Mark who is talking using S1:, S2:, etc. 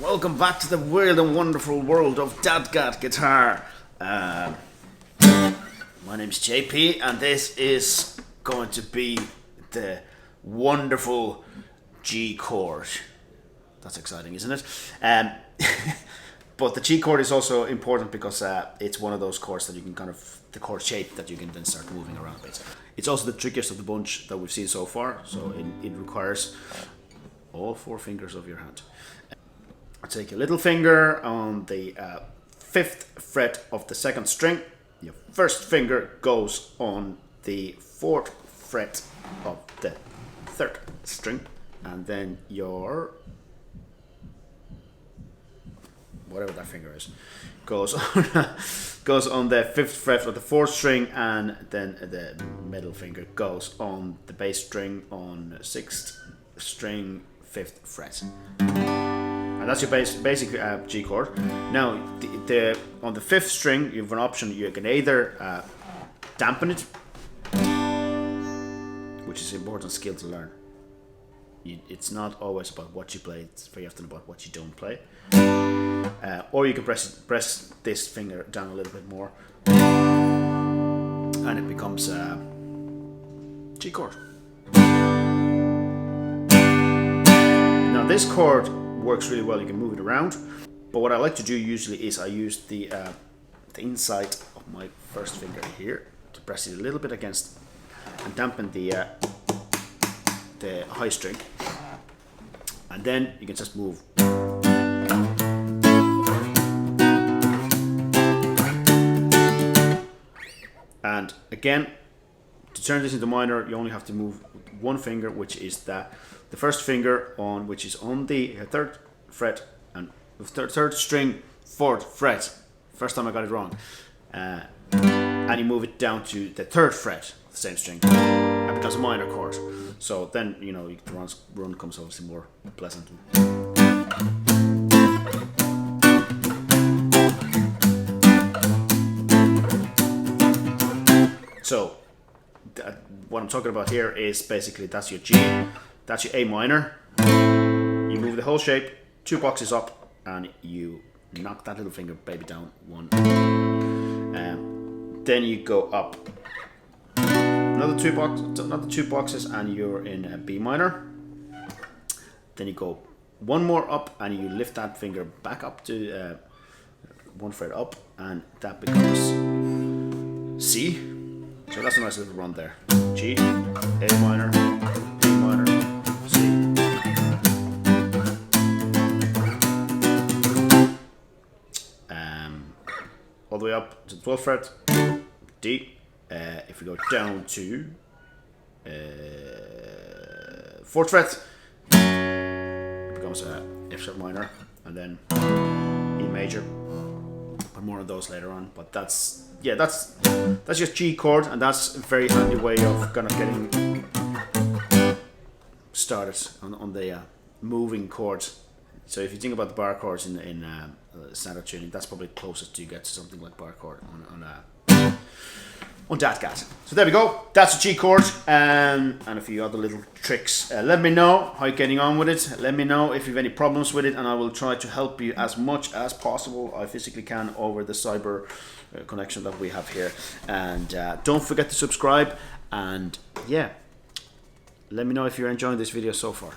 S1: Welcome back to the weird and wonderful world of DADGAD guitar. My name's JP and this is going to be the wonderful G chord. That's exciting, isn't it? But the G chord is also important because it's one of those chords that you can the chord shape that you can then start moving around with. It's also the trickiest of the bunch that we've seen so far, so it requires all 4 fingers of your hand. Take your little finger on the 5th fret of the 2nd string. Your first finger goes on the 4th fret of the 3rd string, and then your whatever that finger is goes on the 5th fret of the 4th string, and then the middle finger goes on the bass string on 6th string, 5th fret. And that's your basic G chord. Now, on the 5th string, you have an option. You can either dampen it, which is an important skill to learn. It's not always about what you play; it's very often about what you don't play. Or you can press this finger down a little bit more, and it becomes G chord. Now, this chord works really well. You can move it around, but what I like to do usually is I use the inside of my first finger here to press it a little bit against and dampen the high string, and then you can just move. And again, to turn this into minor, you only have to move one finger, which is the first finger which is on the 3rd fret and the 3rd string, 4th fret. First time I got it wrong. And you move it down to the 3rd fret of the same string. It becomes a minor chord. So then, the run comes obviously more pleasant. So what I'm talking about here is basically that's your G, that's your A minor. You move the whole shape 2 boxes up, and you knock that little finger baby down 1. Then you go up another 2 boxes, and you're in a B minor. Then you go 1 more up, and you lift that finger back up to 1 fret up, and that becomes C. So that's a nice little run there. G, A minor, B minor, C. All the way up to the 12th fret, D. If we go down to 4th fret, it becomes a F sharp minor, and then E major. Put more of those later on, but that's just G chord, and that's a very handy way of getting started on the moving chords. So if you think about the bar chords in standard tuning, that's probably closest you get to something like bar chord on DADGAD. So there we go. That's a G chord, and a few other little tricks. Let me know how you're getting on with it. Let me know if you have any problems with it, and I will try to help you as much as possible I physically can over the cyber connection that we have here. And don't forget to subscribe, and yeah, let me know if you're enjoying this video so far.